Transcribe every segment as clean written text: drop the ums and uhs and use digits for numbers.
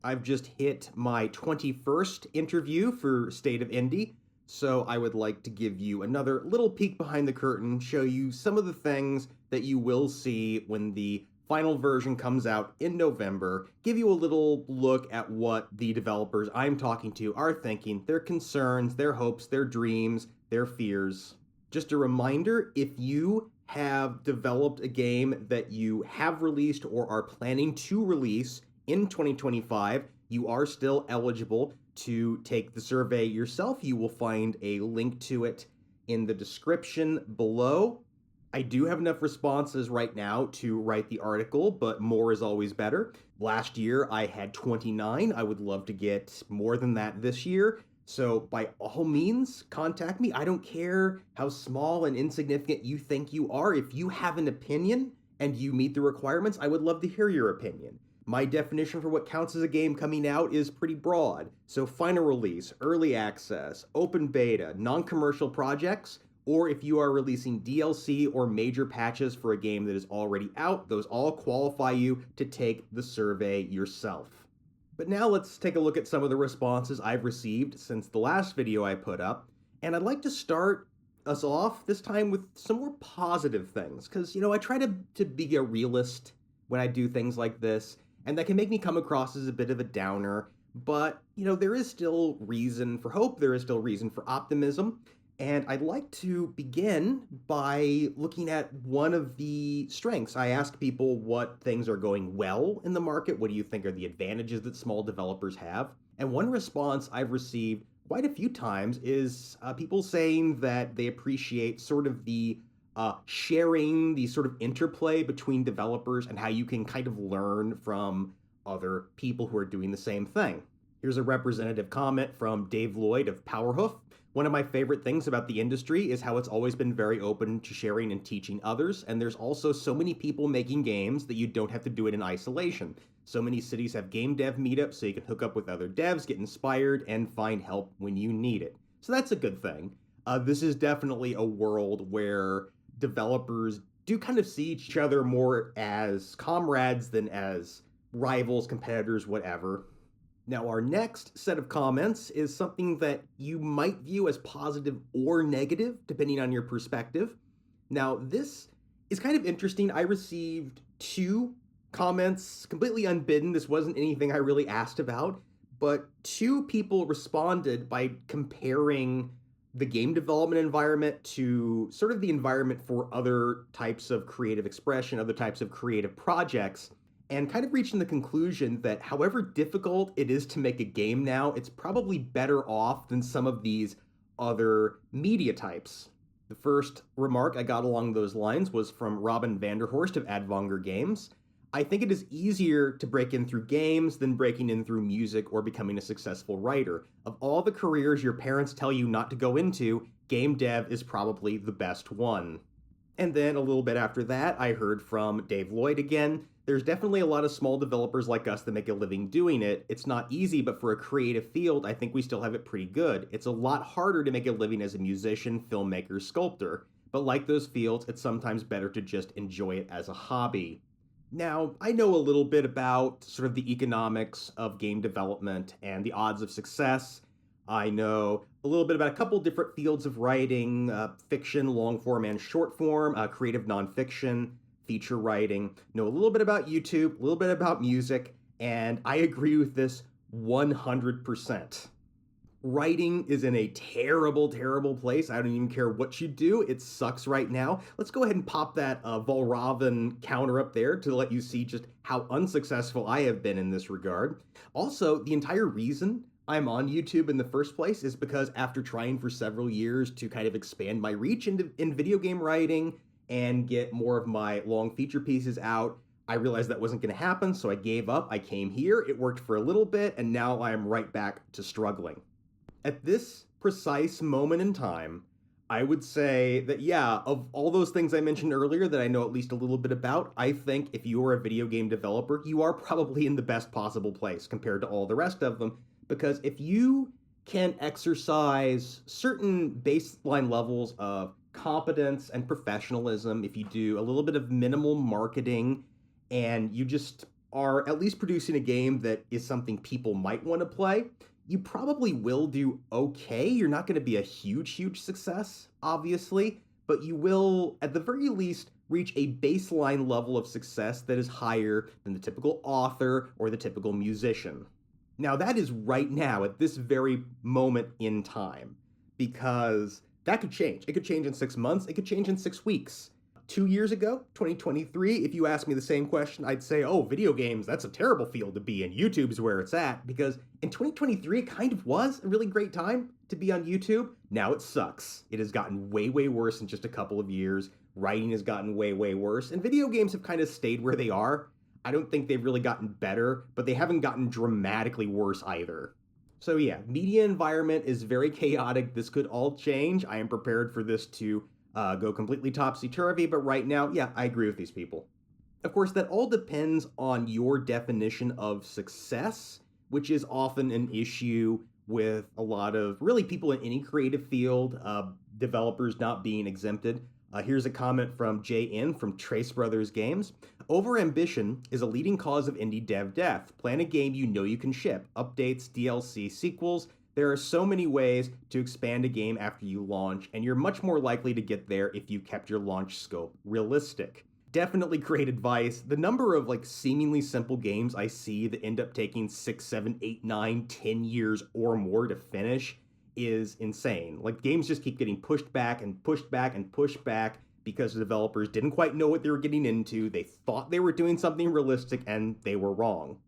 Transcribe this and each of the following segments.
I've just hit my 21st interview for State of Indie, so I would like to give you another little peek behind the curtain, show you some of the things that you will see when the final version comes out in November, give you a little look at what the developers I'm talking to are thinking, their concerns, their hopes, their dreams, their fears. Just a reminder, if you have developed a game that you have released or are planning to release in 2025, you are still eligible to take the survey yourself. You will find a link to it in the description below. I do have enough responses right now to write the article, but more is always better. Last year I had 29. I would love to get more than that this year. So by all means, contact me. I don't care how small and insignificant you think you are. If you have an opinion and you meet the requirements, I would love to hear your opinion. My definition for what counts as a game coming out is pretty broad. So final release, early access, open beta, non-commercial projects, or if you are releasing DLC or major patches for a game that is already out, those all qualify you to take the survey yourself. But now let's take a look at some of the responses I've received since the last video I put up, and I'd like to start us off this time with some more positive things, because, I try to be a realist when I do things like this, and that can make me come across as a bit of a downer, but, there is still reason for hope, there is still reason for optimism, and I'd like to begin by looking at one of the strengths. I ask people what things are going well in the market, what do you think are the advantages that small developers have, and one response I've received quite a few times is people saying that they appreciate sort of the sharing, the sort of interplay between developers and how you can kind of learn from other people who are doing the same thing. Here's a representative comment from Dave Lloyd of Powerhoof. One of my favorite things about the industry is how it's always been very open to sharing and teaching others, and there's also so many people making games that you don't have to do it in isolation. So many cities have game dev meetups so you can hook up with other devs, get inspired, and find help when you need it. So that's a good thing. This is definitely a world where developers do kind of see each other more as comrades than as rivals, competitors, whatever. Now, our next set of comments is something that you might view as positive or negative, depending on your perspective. Now, this is kind of interesting. I received two comments completely unbidden. This wasn't anything I really asked about, but two people responded by comparing the game development environment to sort of the environment for other types of creative expression, other types of creative projects, and kind of reaching the conclusion that however difficult it is to make a game now, it's probably better off than some of these other media types. The first remark I got along those lines was from Robin Vanderhorst of Advonger Games. I think it is easier to break in through games than breaking in through music or becoming a successful writer. Of all the careers your parents tell you not to go into, game dev is probably the best one. And then a little bit after that, I heard from Dave Lloyd again. There's definitely a lot of small developers like us that make a living doing it. It's not easy, but for a creative field, I think we still have it pretty good. It's a lot harder to make a living as a musician, filmmaker, sculptor. But like those fields, it's sometimes better to just enjoy it as a hobby. Now, I know a little bit about sort of the economics of game development and the odds of success. I know a little bit about a couple different fields of writing, fiction, long form and short form, creative nonfiction, feature writing, know a little bit about YouTube, a little bit about music, and I agree with this 100%. Writing is in a terrible, terrible place. I don't even care what you do. It sucks right now. Let's go ahead and pop that Volraven counter up there to let you see just how unsuccessful I have been in this regard. Also, the entire reason I'm on YouTube in the first place is because after trying for several years to kind of expand my reach in video game writing and get more of my long feature pieces out, I realized that wasn't going to happen, so I gave up. I came here, it worked for a little bit, and now I am right back to struggling. At this precise moment in time, I would say that, yeah, of all those things I mentioned earlier that I know at least a little bit about, I think if you are a video game developer, you are probably in the best possible place compared to all the rest of them, because if you can exercise certain baseline levels of competence and professionalism, if you do a little bit of minimal marketing, and you just are at least producing a game that is something people might want to play, you probably will do okay. You're not going to be a huge success, obviously, but you will, at the very least, reach a baseline level of success that is higher than the typical author or the typical musician. Now, that is right now, at this very moment in time, because that could change. It could change in 6 months, it could change in 6 weeks. 2 years ago, 2023, if you asked me the same question, I'd say, oh, video games, that's a terrible field to be in. YouTube's where it's at. Because in 2023, it kind of was a really great time to be on YouTube. Now it sucks. It has gotten way worse in just a couple of years. Writing has gotten way worse. And video games have kind of stayed where they are. I don't think they've really gotten better, but they haven't gotten dramatically worse either. So yeah, media environment is very chaotic. This could all change. I am prepared for this to go completely topsy-turvy, but right now, yeah, I agree with these people. Of course, that all depends on your definition of success, which is often an issue with a lot of really people in any creative field, developers not being exempted. Here's a comment from JN from Trace Brothers Games. Overambition is a leading cause of indie dev death. Plan a game you know you can ship. Updates, DLC, sequels. There are so many ways to expand a game after you launch, and you're much more likely to get there if you kept your launch scope realistic. Definitely great advice. The number of seemingly simple games I see that end up taking 6, 7, 8, 9, 10 years or more to finish is insane. Games just keep getting pushed back and pushed back and pushed back because the developers didn't quite know what they were getting into. They thought they were doing something realistic and they were wrong.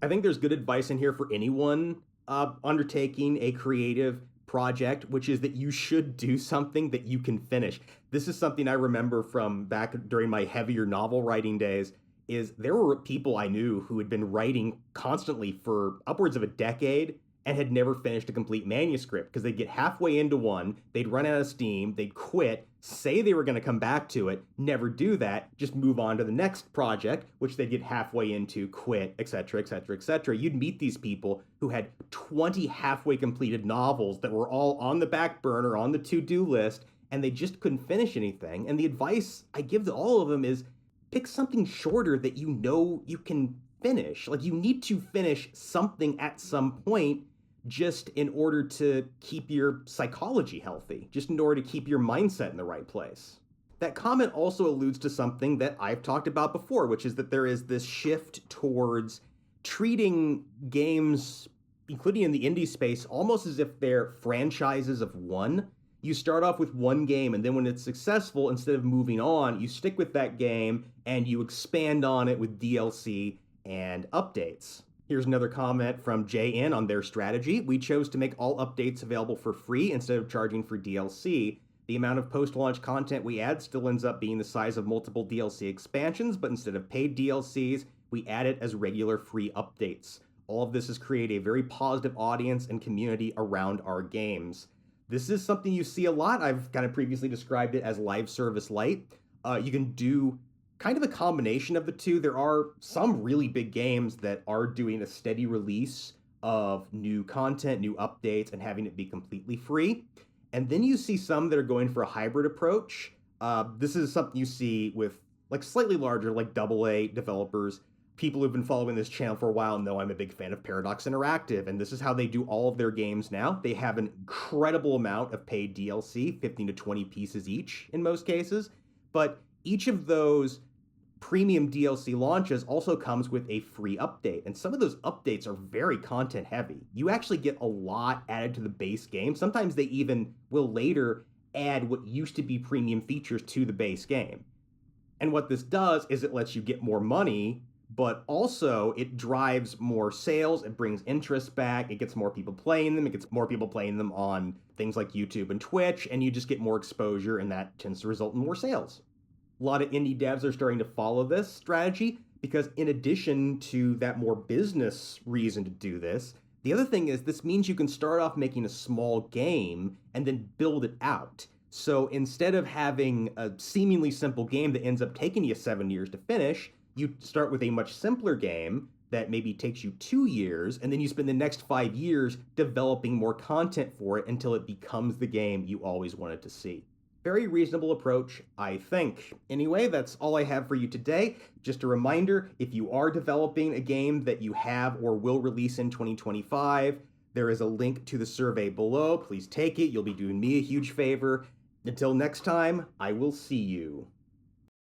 I think there's good advice in here for anyone undertaking a creative project, which is that you should do something that you can finish. This is something I remember from back during my heavier novel writing days, is there were people I knew who had been writing constantly for upwards of a decade and had never finished a complete manuscript because they'd get halfway into one, they'd run out of steam, they'd quit, say they were going to come back to it, never do that, just move on to the next project, which they'd get halfway into, quit, etc., etc., etc. You'd meet these people who had 20 halfway completed novels that were all on the back burner, on the to-do list, and they just couldn't finish anything. And the advice I give to all of them is pick something shorter that you know you can finish. You need to finish something at some point just in order to keep your psychology healthy, just in order to keep your mindset in the right place. That comment also alludes to something that I've talked about before, which is that there is this shift towards treating games, including in the indie space, almost as if they're franchises of one. You start off with one game, and then when it's successful, instead of moving on, you stick with that game and you expand on it with DLC and updates. Here's another comment from JN on their strategy. We chose to make all updates available for free instead of charging for DLC. The amount of post-launch content we add still ends up being the size of multiple DLC expansions, but instead of paid DLCs, we add it as regular free updates. All of this has created a very positive audience and community around our games. This is something you see a lot. I've kind of previously described it as live service light. You can do kind of a combination of the two. There are some really big games that are doing a steady release of new content, new updates, and having it be completely free. And then you see some that are going for a hybrid approach. This is something you see with slightly larger, AA developers. People who've been following this channel for a while know I'm a big fan of Paradox Interactive, and this is how they do all of their games now. They have an incredible amount of paid DLC, 15 to 20 pieces each in most cases, but each of those premium DLC launches also comes with a free update, and some of those updates are very content heavy. You actually get a lot added to the base game. Sometimes they even will later add what used to be premium features to the base game. And what this does is it lets you get more money, but also it drives more sales, it brings interest back, it gets more people playing them, it gets more people playing them on things like YouTube and Twitch, and you just get more exposure, and that tends to result in more sales. A lot of indie devs are starting to follow this strategy because in addition to that more business reason to do this, the other thing is this means you can start off making a small game and then build it out. So instead of having a seemingly simple game that ends up taking you 7 years to finish, you start with a much simpler game that maybe takes you 2 years, and then you spend the next 5 years developing more content for it until it becomes the game you always wanted to see. Very reasonable approach, I think. Anyway, that's all I have for you today. Just a reminder, if you are developing a game that you have or will release in 2025, there is a link to the survey below. Please take it. You'll be doing me a huge favor. Until next time, I will see you.